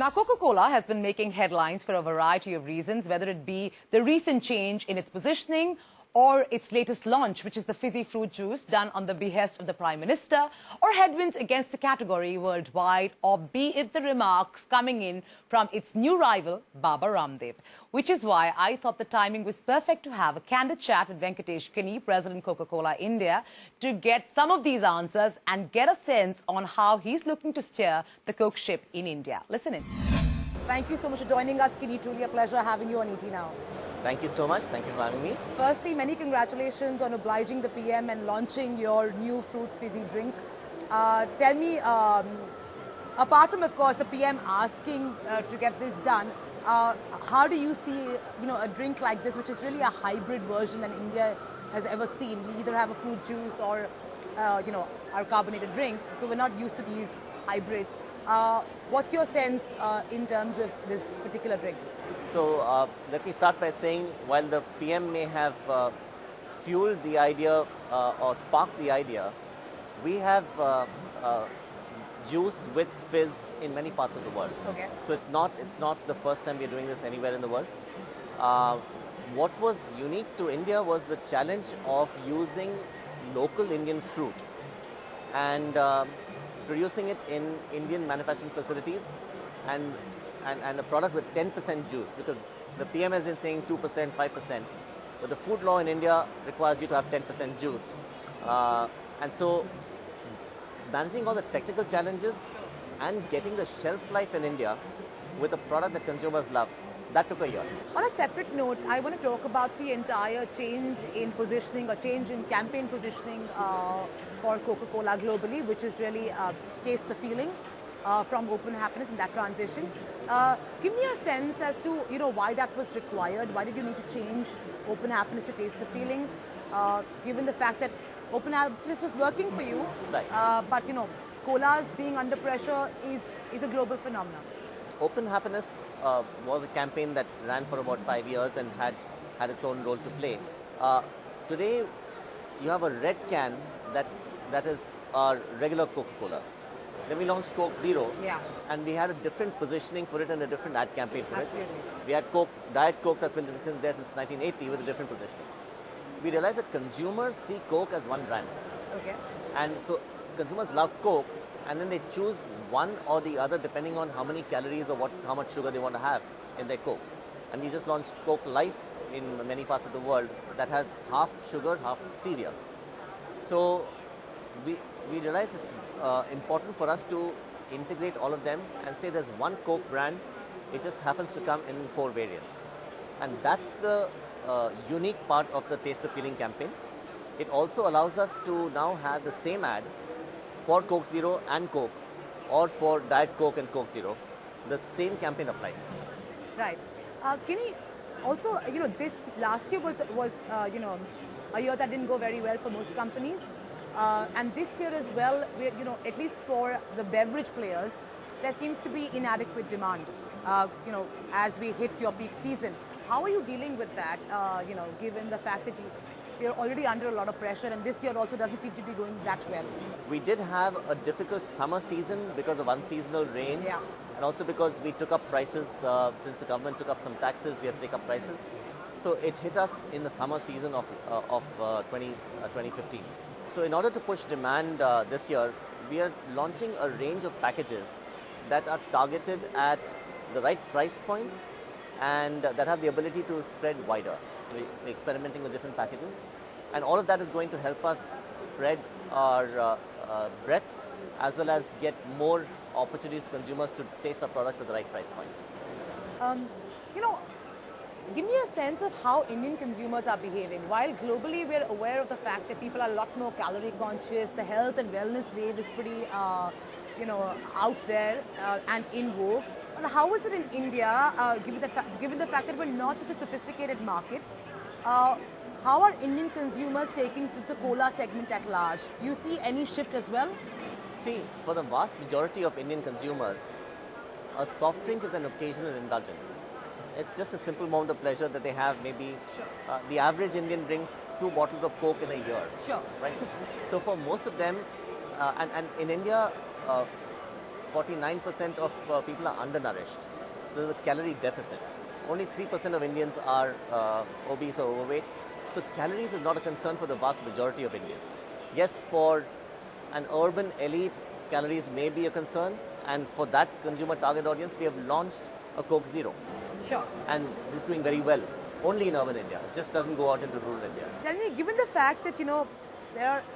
Now, Coca-Cola has been making headlines for a variety of reasons, whether it be the recent change in its positioning or its latest launch, which is the fizzy fruit juice done on the behest of the Prime Minister, or headwinds against the category worldwide, or be it the remarks coming in from its new rival, Baba Ramdev. Which is why I thought the timing was perfect to have a candid chat with Venkatesh Kini, President Coca-Cola India, to get some of these answers and get a sense on how he's looking to steer the Coke ship in India. Listen in. Thank you so much for joining us, Kini. Truly a pleasure having you on ET Now. Thank you so much. Thank you for having me. Firstly, many congratulations on obliging the PM and launching your new fruit fizzy drink. Tell me, apart from, of course, the PM asking to get this done, how do you see, a drink like this, which is really a hybrid version than India has ever seen? We either have a fruit juice or, our carbonated drinks. So we're not used to these hybrids. What's your sense in terms of this particular drink? So let me start by saying, while the PM may have fueled the idea or sparked the idea, we have juice with fizz in many parts of the world. Okay. So it's not the first time we're doing this anywhere in the world. What was unique to India was the challenge of using local Indian fruit and producing it in Indian manufacturing facilities and a product with 10% juice, because the PM has been saying 2%, 5%, but the food law in India requires you to have 10% juice. And so managing all the technical challenges and getting the shelf life in India with a product that consumers love, that took a year. On a separate note, I want to talk about the entire change in positioning or change in campaign positioning for Coca-Cola globally, which is really taste the feeling from open happiness in that transition. Give me a sense as to why that was required. Why did you need to change open happiness to taste the feeling, given the fact that open happiness was working for you, right. But cola's being under pressure is a global phenomenon. Open Happiness was a campaign that ran for about 5 years and had its own role to play. Today, you have a red can that is our regular Coca-Cola. Then we launched Coke Zero, and we had a different positioning for it and a different ad campaign for Absolutely. it. We had Coke, Diet Coke that's been there since 1980 with a different positioning. We realized that consumers see Coke as one brand. Okay. And so consumers love Coke, and then they choose one or the other depending on how many calories or how much sugar they want to have in their Coke. And we just launched Coke Life in many parts of the world that has half sugar, half stevia. So we realized it's important for us to integrate all of them and say there's one Coke brand, it just happens to come in 4 variants. And that's the unique part of the Taste the Feeling campaign. It also allows us to now have the same ad for Coke Zero and Coke, or for Diet Coke and Coke Zero. The same campaign applies. Right. Kini, also, this last year was a year that didn't go very well for most companies. And this year as well, at least for the beverage players, there seems to be inadequate demand, as we hit your peak season. How are you dealing with that, given the fact that you're already under a lot of pressure, and this year also doesn't seem to be going that well? We did have a difficult summer season because of unseasonal rain, and also because we took up prices. Since the government took up some taxes, we had to take up prices. So it hit us in the summer season of 2015. So in order to push demand this year, we are launching a range of packages that are targeted at the right price points and that have the ability to spread wider. We're experimenting with different packages, and all of that is going to help us spread our breadth as well as get more opportunities to consumers to taste our products at the right price points. Give me a sense of how Indian consumers are behaving. While globally we're aware of the fact that people are a lot more calorie conscious, the health and wellness wave is pretty, out there and in vogue. But how is it in India, given the fact that we're not such a sophisticated market? How are Indian consumers taking to the cola segment at large? Do you see any shift as well? See, for the vast majority of Indian consumers, a soft drink is an occasional indulgence. It's just a simple moment of pleasure that they have. Maybe the average Indian drinks 2 bottles of Coke in a year. Sure. Right? So for most of them, and in India, 49% of people are undernourished. So there's a calorie deficit. Only 3% of Indians are obese or overweight. So calories is not a concern for the vast majority of Indians. Yes, for an urban elite, calories may be a concern. And for that consumer target audience, we have launched a Coke Zero. Sure. And it's doing very well. Only in urban India. It just doesn't go out into rural India. Tell me, given the fact that,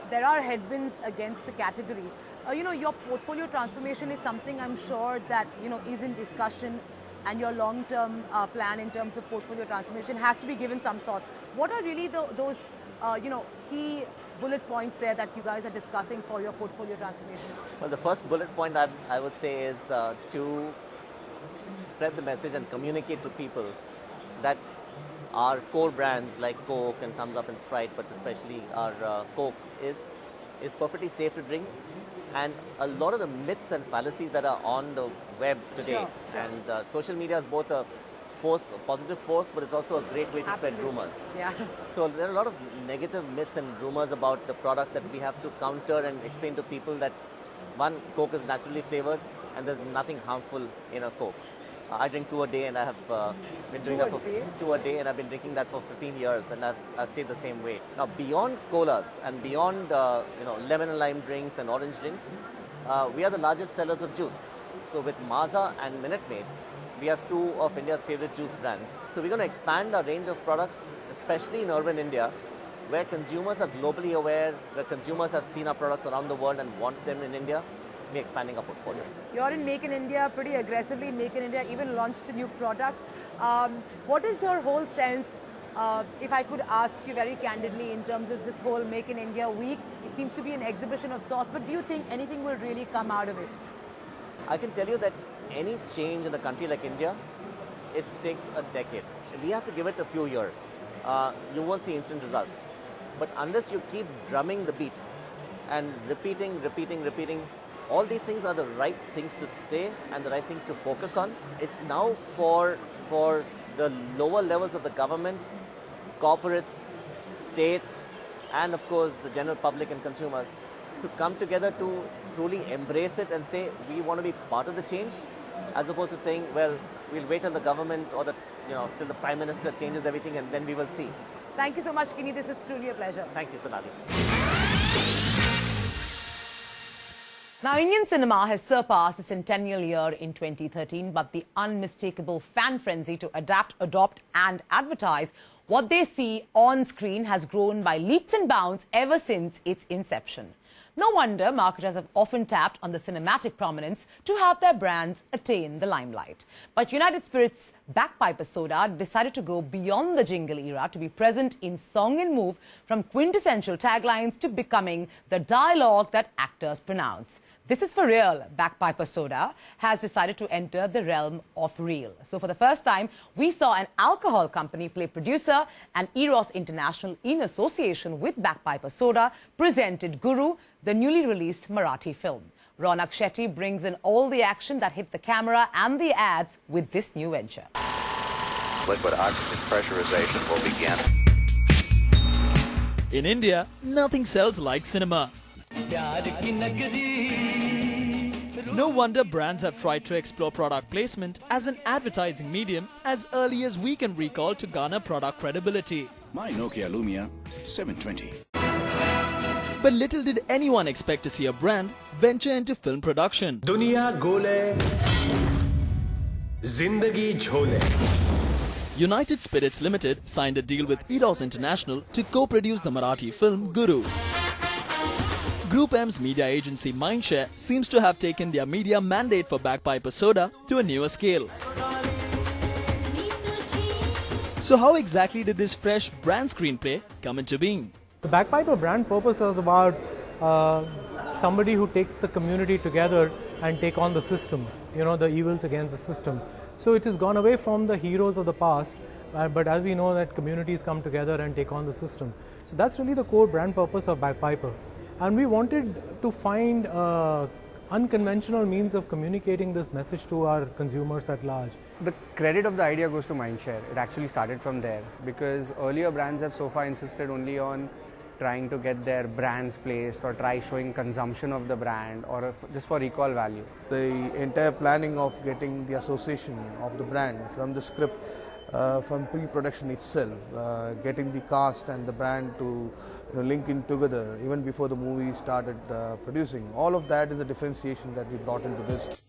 there are headwinds against the category, your portfolio transformation is something I'm sure that, is in discussion, and your long-term plan in terms of portfolio transformation has to be given some thought. What are really those, key bullet points there that you guys are discussing for your portfolio transformation? Well, the first bullet point I would say is to spread the message and communicate to people that our core brands like Coke and Thumbs Up and Sprite, but especially our Coke is perfectly safe to drink. And a lot of the myths and fallacies that are on the web today, Sure. and social media is both a positive force, but it's also a great way to spread rumors. Yeah. So there are a lot of negative myths and rumors about the product that we have to counter and explain to people that one, Coke is naturally flavored and there's nothing harmful in a Coke. I drink 2 a day, and I have been doing that for 2 a day, and I've been drinking that for 15 years, and I've stayed the same way. Now, beyond colas and beyond lemon and lime drinks and orange drinks, we are the largest sellers of juice. So with Maaza and Minute Maid, we have 2 of India's favorite juice brands. So we're going to expand our range of products, especially in urban India, where consumers are globally aware, where consumers have seen our products around the world and want them in India. We're expanding our portfolio. You're in Make in India pretty aggressively. Make in India even launched a new product. What is your whole sense, if I could ask you very candidly, in terms of this whole Make in India week? It seems to be an exhibition of sorts, but do you think anything will really come out of it? I can tell you that any change in a country like India, it takes a decade. We have to give it a few years. You won't see instant results. But unless you keep drumming the beat and repeating, all these things are the right things to say and the right things to focus on. It's now for the lower levels of the government, corporates, states, and of course the general public and consumers to come together to truly embrace it and say we want to be part of the change, as opposed to saying, well, we'll wait till the government or till the Prime Minister changes everything and then we will see. Thank you so much, Kini. This was truly a pleasure. Thank you, Sonali. Now, Indian cinema has surpassed its centennial year in 2013, but the unmistakable fan frenzy to adapt, adopt and advertise what they see on screen has grown by leaps and bounds ever since its inception. No wonder marketers have often tapped on the cinematic prominence to have their brands attain the limelight. But United Spirits' Bagpiper Soda decided to go beyond the jingle era to be present in song and move, from quintessential taglines to becoming the dialogue that actors pronounce. This is for real. Bagpiper Soda has decided to enter the realm of real. So for the first time, we saw an alcohol company play producer, and Eros International, in association with Bagpiper Soda, presented Guru, the newly released Marathi film. Ronak Shetty brings in all the action that hit the camera and the ads with this new venture. Liquid oxygen pressurization will begin. In India, nothing sells like cinema. No wonder brands have tried to explore product placement as an advertising medium as early as we can recall to garner product credibility. My Nokia Lumia 720. But little did anyone expect to see a brand venture into film production. Duniya gole, zindagi jhole. United Spirits Limited signed a deal with Eros International to co-produce the Marathi film Guru. Group M's media agency Mindshare seems to have taken their media mandate for Bagpiper Soda to a newer scale. So how exactly did this fresh brand screenplay come into being? The Bagpiper brand purpose was about somebody who takes the community together and take on the system, the evils against the system. So it has gone away from the heroes of the past, but as we know that communities come together and take on the system. So that's really the core brand purpose of Bagpiper. And we wanted to find unconventional means of communicating this message to our consumers at large. The credit of the idea goes to Mindshare. It actually started from there because earlier brands have so far insisted only on trying to get their brands placed or try showing consumption of the brand or just for recall value. The entire planning of getting the association of the brand from the script, from pre-production itself, getting the cast and the brand to link in together even before the movie started producing. All of that is a differentiation that we brought into this.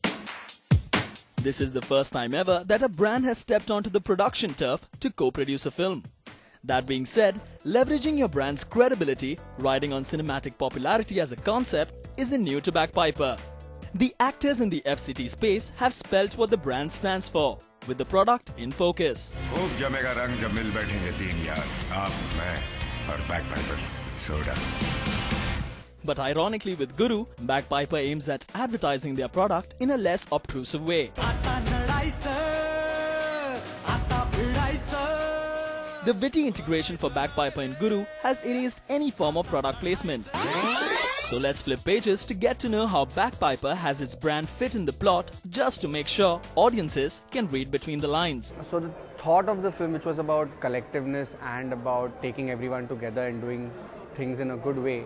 This is the first time ever that a brand has stepped onto the production turf to co-produce a film. That being said, leveraging your brand's credibility, riding on cinematic popularity as a concept, isn't new to Bagpiper. The actors in the FCT space have spelt what the brand stands for, with the product in focus. खूब जमेगा रंग जब मिल बैठेंगे तीन यार, आप, मैं और Bagpiper Soda. But ironically with Guru, Bagpiper aims at advertising their product in a less obtrusive way. The witty integration for Bagpiper in Guru has erased any form of product placement. So let's flip pages to get to know how Bagpiper has its brand fit in the plot, just to make sure audiences can read between the lines. So the thought of the film, which was about collectiveness and about taking everyone together and doing things in a good way,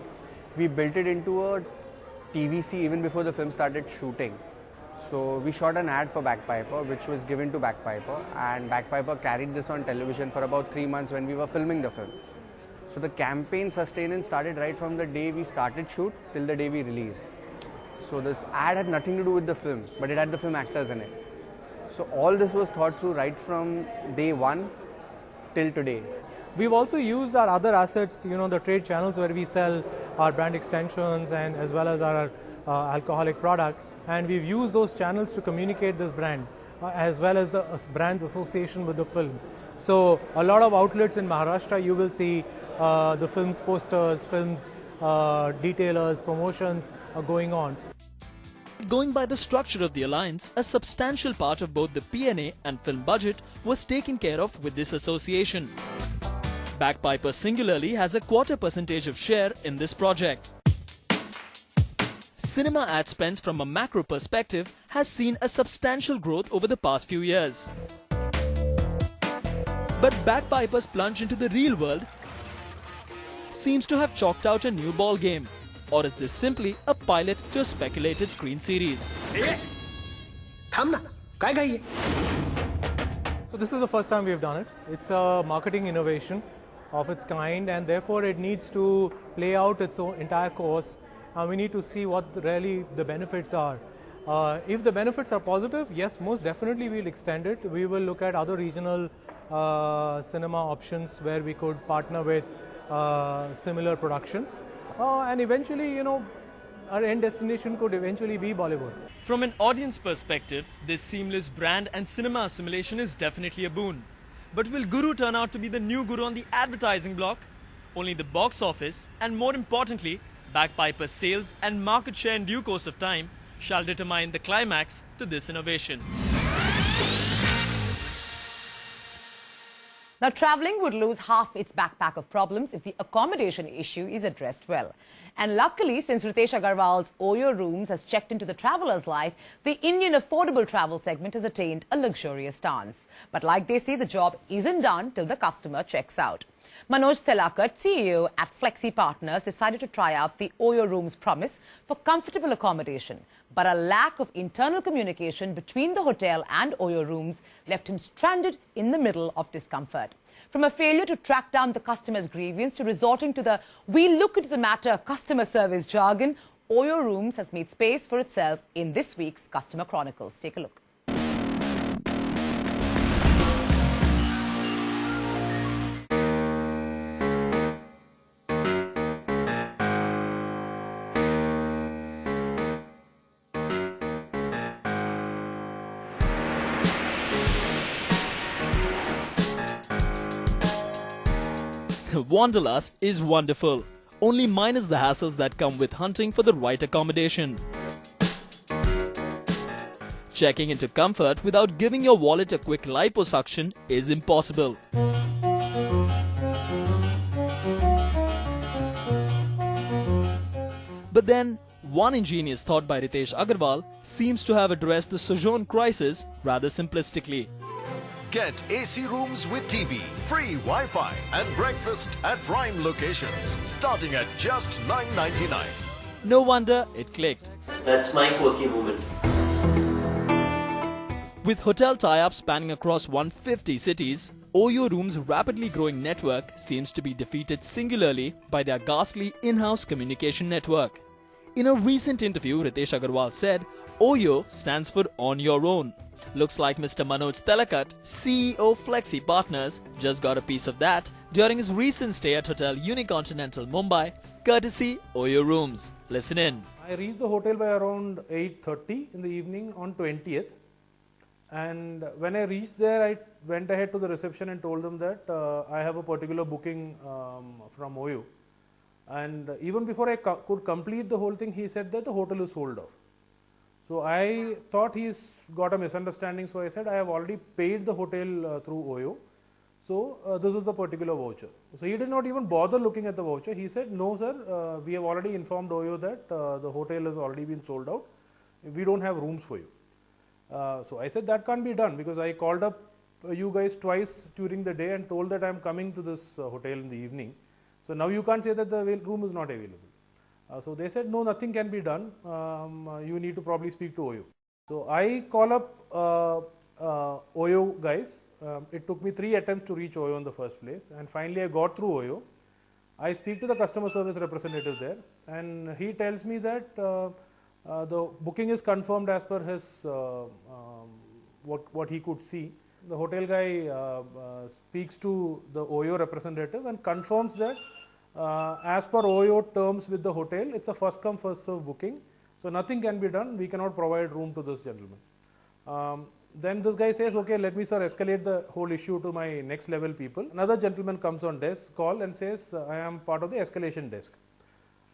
we built it into a TVC even before the film started shooting. So we shot an ad for Bagpiper, which was given to Bagpiper, and Bagpiper carried this on television for about 3 months when we were filming the film. So the campaign sustenance started right from the day we started shoot till the day we released. So this ad had nothing to do with the film, but it had the film actors in it. So all this was thought through right from day one till today. We've also used our other assets, the trade channels where we sell our brand extensions and as well as our alcoholic product, and we've used those channels to communicate this brand as well as the brand's association with the film. So a lot of outlets in Maharashtra, you will see the film's posters, films, detailers, promotions are going on. Going by the structure of the alliance, a substantial part of both the P&A and film budget was taken care of with this association. Bagpiper singularly has a 0.25% of share in this project. Cinema ad spends from a macro perspective has seen a substantial growth over the past few years. But Bagpiper's plunge into the real world seems to have chalked out a new ball game. Or is this simply a pilot to a speculated screen series? So this is the first time we've done it. It's a marketing innovation of its kind, and therefore it needs to play out its own entire course. We need to see what really the benefits are. If the benefits are positive, yes, most definitely we'll extend it. We will look at other regional cinema options where we could partner with similar productions. And eventually, our end destination could eventually be Bollywood. From an audience perspective, this seamless brand and cinema assimilation is definitely a boon. But will Guru turn out to be the new Guru on the advertising block? Only the box office, and more importantly, Bagpiper's sales and market share in due course of time shall determine the climax to this innovation. Now, travelling would lose half its backpack of problems if the accommodation issue is addressed well. And luckily, since Ritesh Agarwal's Oyo Rooms has checked into the traveller's life, the Indian affordable travel segment has attained a luxurious stance. But like they say, the job isn't done till the customer checks out. Manoj Telakat, CEO at Flexi Partners, decided to try out the Oyo Rooms promise for comfortable accommodation. But a lack of internal communication between the hotel and Oyo Rooms left him stranded in the middle of discomfort. From a failure to track down the customer's grievance to resorting to the "we look into the matter" customer service jargon, Oyo Rooms has made space for itself in this week's Customer Chronicles. Take a look. Wanderlust is wonderful, only minus the hassles that come with hunting for the right accommodation. Checking into comfort without giving your wallet a quick liposuction is impossible. But then, one ingenious thought by Ritesh Agarwal seems to have addressed the sojourn crisis rather simplistically. Get AC rooms with TV, free Wi-Fi and breakfast at prime locations starting at just $9.99. No wonder it clicked. That's my quirky moment. With hotel tie-ups spanning across 150 cities, Oyo Room's rapidly growing network seems to be defeated singularly by their ghastly in-house communication network. In a recent interview, Ritesh Agarwal said, Oyo stands for On Your Own. Looks like Mr. Manoj Telakat, CEO Flexi Partners, just got a piece of that during his recent stay at Hotel Unicontinental Mumbai, courtesy Oyo Rooms. Listen in. I reached the hotel by around 8:30 in the evening on 20th. And when I reached there, I went ahead to the reception and told them that I have a particular booking from Oyo. And even before I could complete the whole thing, he said that the hotel is sold off. So I thought he's got a misunderstanding, so I said I have already paid the hotel through Oyo. So this is the particular voucher. So he did not even bother looking at the voucher. He said, no sir, we have already informed Oyo that the hotel has already been sold out. We don't have rooms for you. So I said that can't be done, because I called up you guys twice during the day and told that I am coming to this hotel in the evening. So now you can't say that the room is not available. So they said, no, nothing can be done. You need to probably speak to Oyo. So I call up Oyo guys. It took me 3 attempts to reach Oyo in the first place, and finally I got through Oyo. I speak to the customer service representative there, and he tells me that the booking is confirmed as per his what he could see. The hotel guy speaks to the Oyo representative and confirms that as per Oyo terms with the hotel, it's a first come first serve booking, so nothing can be done. We cannot provide room to this gentleman. Then this guy says, okay, let me sir escalate the whole issue to my next level people. Another gentleman comes on desk call and says, I am part of the escalation desk.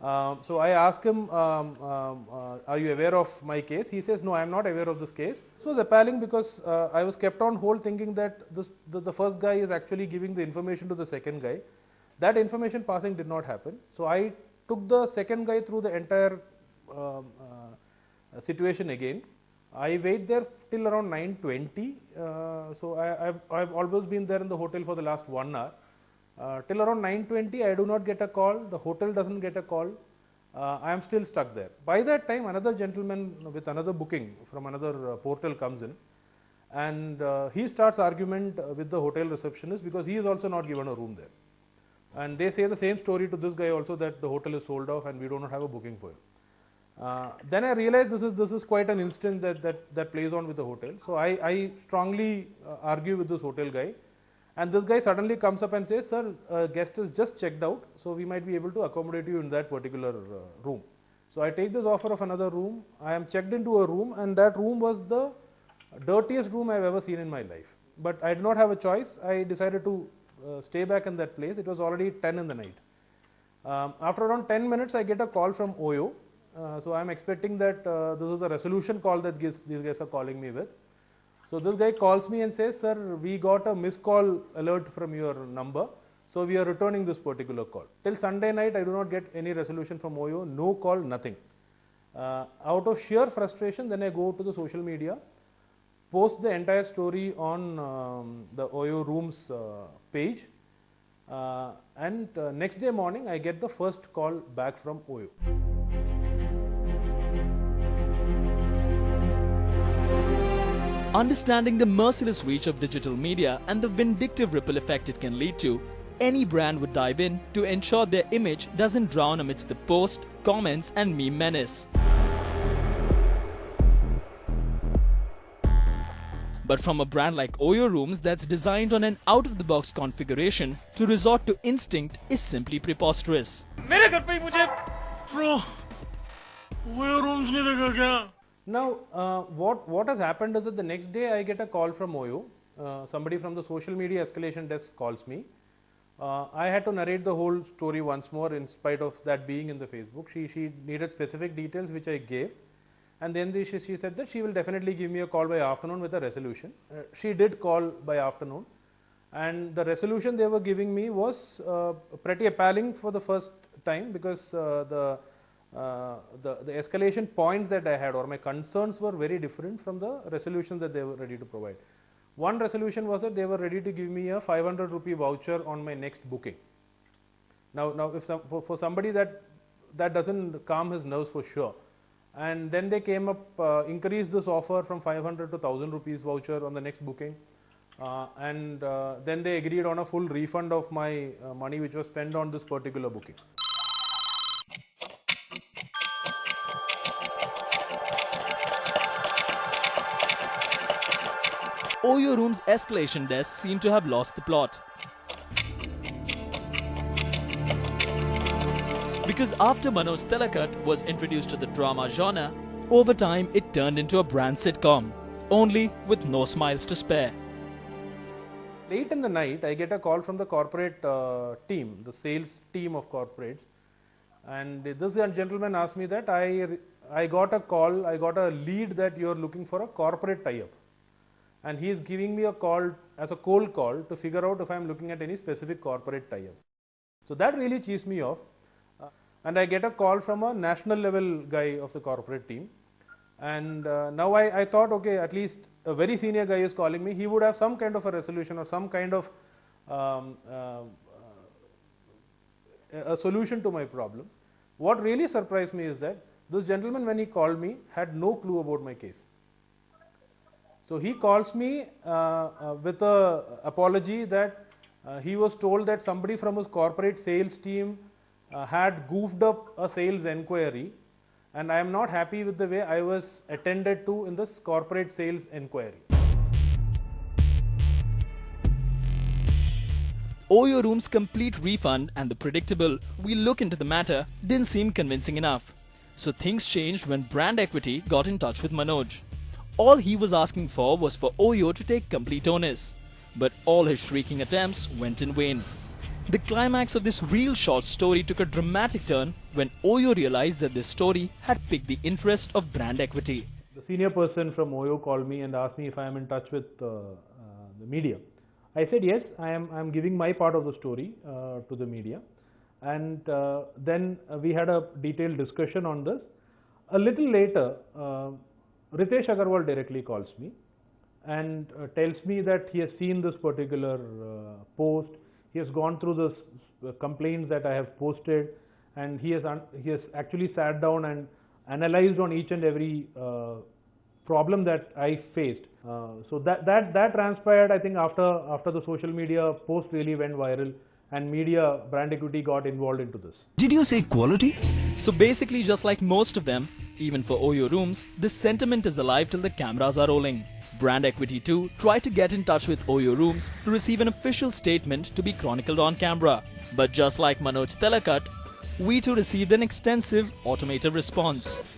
So I asked him, are you aware of my case? He says, no, I am not aware of this case. This was appalling, because I was kept on hold thinking that the first guy is actually giving the information to the second guy. That information passing did not happen. So I took the second guy through the entire situation again. I wait there till around 9:20. So I've always been there in the hotel for the last 1 hour. Till around 9:20, I do not get a call. The hotel doesn't get a call. I am still stuck there. By that time, another gentleman with another booking from another portal comes in, and he starts argument with the hotel receptionist, because he is also not given a room there. And they say the same story to this guy also, that the hotel is sold off and we do not have a booking for him. Then I realized this is quite an instance that plays on with the hotel. So I strongly argue with this hotel guy. And this guy suddenly comes up and says, sir, guest is just checked out, so we might be able to accommodate you in that particular room. So I take this offer of another room. I am checked into a room, and that room was the dirtiest room I have ever seen in my life. But I did not have a choice. I decided to stay back in that place. It was already 10 in the night. After around 10 minutes, I get a call from Oyo. So I am expecting that this is a resolution call that these guys are calling me with. So this guy calls me and says, sir, we got a missed call alert from your number, so we are returning this particular call. Till Sunday night, I do not get any resolution from Oyo, no call, nothing. Out of sheer frustration, then I go to the social media, post the entire story on the Oyo Rooms page, and next day morning, I get the first call back from Oyo. Understanding the merciless reach of digital media and the vindictive ripple effect it can lead to, any brand would dive in to ensure their image doesn't drown amidst the post, comments and meme menace. But from a brand like Oyo Rooms that's designed on an out-of-the-box configuration, to resort to instinct is simply preposterous. Bro, Oyo Rooms nahi dekha kya? Now, what has happened is that the next day I get a call from Oyo. Somebody from the social media escalation desk calls me. I had to narrate the whole story once more in spite of that being in the Facebook. She needed specific details which I gave. And then she said that she will definitely give me a call by afternoon with a resolution. She did call by afternoon. And the resolution they were giving me was pretty appalling for the first time, because the escalation points that I had, or my concerns, were very different from the resolution that they were ready to provide. One resolution was that they were ready to give me a 500 rupee voucher on my next booking. Now if for somebody that doesn't calm his nerves for sure. And then they came up, increased this offer from 500 to 1000 rupees voucher on the next booking. And then they agreed on a full refund of my money which was spent on this particular booking. Oyo Room's escalation desk seemed to have lost the plot. Because after Manoj Telakat was introduced to the drama genre, over time it turned into a brand sitcom, only with no smiles to spare. Late in the night, I get a call from the corporate team, the sales team of corporates, and this gentleman asked me that I got a call, I got a lead that you are looking for a corporate tie-up. And he is giving me a call as a cold call to figure out if I am looking at any specific corporate tie-up. So that really cheesed me off. And I get a call from a national level guy of the corporate team. And now I thought, okay, at least a very senior guy is calling me. He would have some kind of a resolution or some kind of a solution to my problem. What really surprised me is that this gentleman, when he called me, had no clue about my case. So he calls me with an apology that he was told that somebody from his corporate sales team had goofed up a sales enquiry, and I am not happy with the way I was attended to in this corporate sales enquiry. Oyo Room's complete refund and the predictable "we'll look into the matter" didn't seem convincing enough. So things changed when Brand Equity got in touch with Manoj. All he was asking for was for Oyo to take complete onus. But all his shrieking attempts went in vain. The climax of this real short story took a dramatic turn when Oyo realized that this story had piqued the interest of Brand Equity. The senior person from Oyo called me and asked me if I am in touch with the media. I said yes, I am giving my part of the story to the media. And then we had a detailed discussion on this. A little later, Ritesh Agarwal directly calls me and tells me that he has seen this particular post. He has gone through the complaints that I have posted, and he has actually sat down and analyzed on each and every problem that I faced. So that transpired, I think, after the social media post really went viral, and media, Brand Equity got involved into this. Did you say quality? So basically, just like most of them, even for Oyo Rooms, this sentiment is alive till the cameras are rolling. Brand Equity too tried to get in touch with Oyo Rooms to receive an official statement to be chronicled on camera. But just like Manoj Telakat, we too received an extensive automated response.